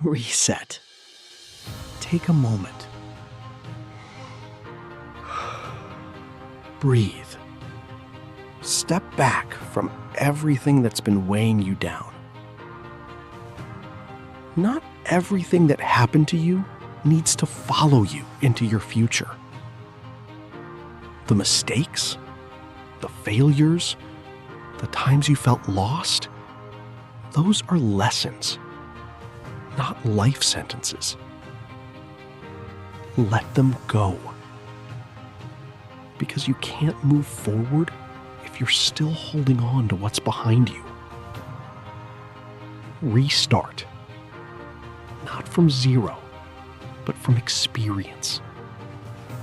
Reset. Take a moment. Breathe. Step back from everything that's been weighing you down. Not everything that happened to you needs to follow you into your future. The mistakes, the failures, the times you felt lost, those are lessons, not life sentences. Let them go. Because you can't move forward if you're still holding on to what's behind you. Restart. Not from zero, but from experience,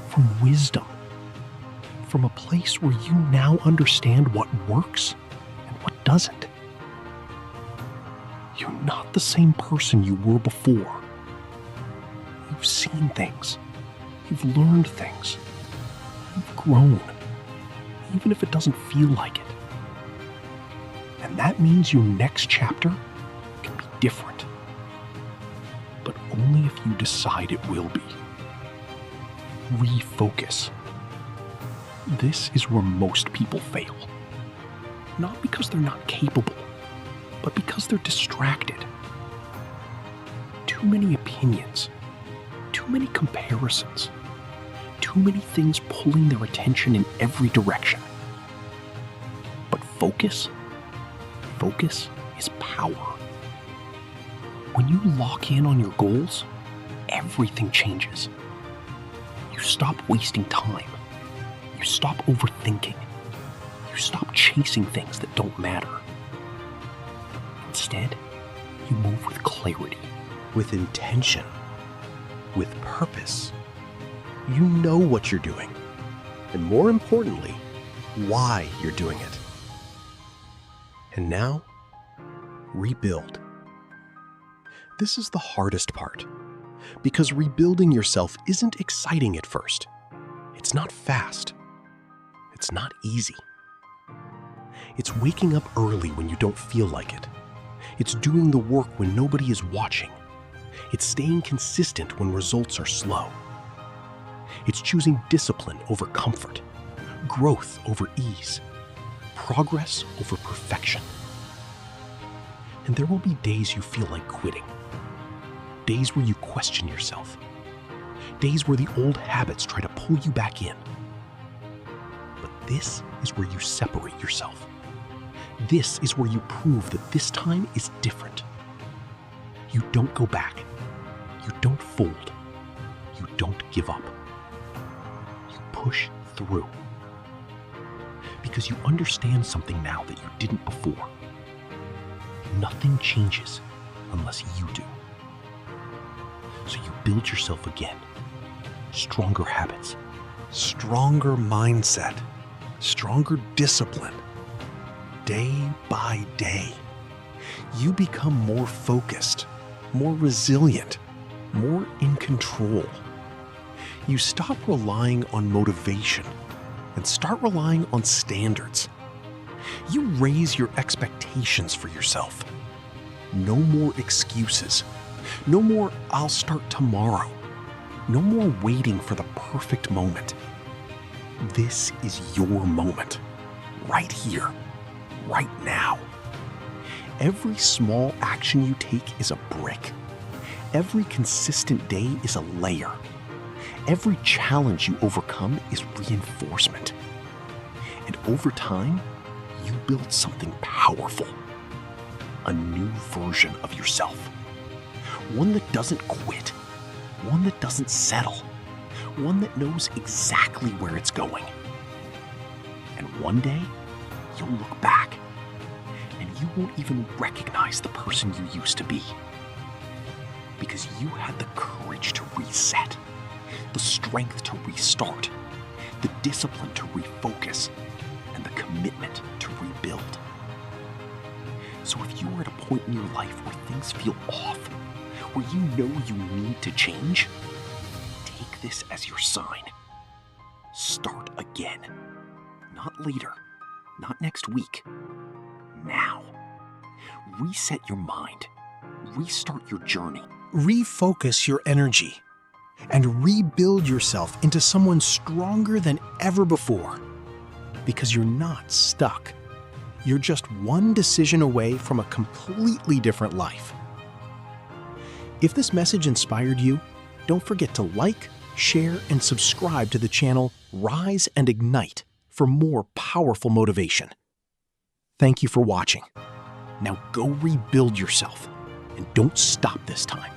from wisdom, from a place where you now understand what works and what doesn't. You're not the same person you were before. You've seen things. You've learned things. You've grown, even if it doesn't feel like it. And that means your next chapter can be different. But only if you decide it will be. Refocus. This is where most people fail. Not because they're not capable, but because they're distracted. Too many opinions, too many comparisons, too many things pulling their attention in every direction. But focus is power. When you lock in on your goals, everything changes. You stop wasting time. You stop overthinking. You stop chasing things that don't matter. Instead, you move with clarity, with intention, with purpose. You know what you're doing, and more importantly, why you're doing it. And now, rebuild. This is the hardest part, because rebuilding yourself isn't exciting at first. It's not fast. It's not easy. It's waking up early when you don't feel like it. It's doing the work when nobody is watching. It's staying consistent when results are slow. It's choosing discipline over comfort, growth over ease, progress over perfection. And there will be days you feel like quitting. Days where you question yourself. Days where the old habits try to pull you back in. But this is where you separate yourself. This is where you prove that this time is different. You don't go back. You don't fold. You don't give up. You push through. Because you understand something now that you didn't before. Nothing changes unless you do. So you build yourself again. Stronger habits, stronger mindset, stronger discipline. Day by day, you become more focused, more resilient, more in control. You stop relying on motivation and start relying on standards. You raise your expectations for yourself. No more excuses. No more "I'll start tomorrow." No more waiting for the perfect moment. This is your moment, right here, right now. Every small action you take is a brick. Every consistent day is a layer. Every challenge you overcome is reinforcement. And over time, you build something powerful. A new version of yourself. One that doesn't quit. One that doesn't settle. One that knows exactly where it's going. And one day, you'll look back, and you won't even recognize the person you used to be. Because you had the courage to reset, the strength to restart, the discipline to refocus, and the commitment to rebuild. So if you are at a point in your life where things feel off, where you know you need to change, take this as your sign. Start again. Not later, not next week. Now. Reset your mind. Restart your journey. refocus your energy and rebuild yourself into someone stronger than ever before. Because you're not stuck. You're just one decision away from a completely different life. If this message inspired you, don't forget to like, share, and subscribe to the channel Rise and Ignite for more powerful motivation. Thank you for watching. Now go rebuild yourself, and don't stop this time.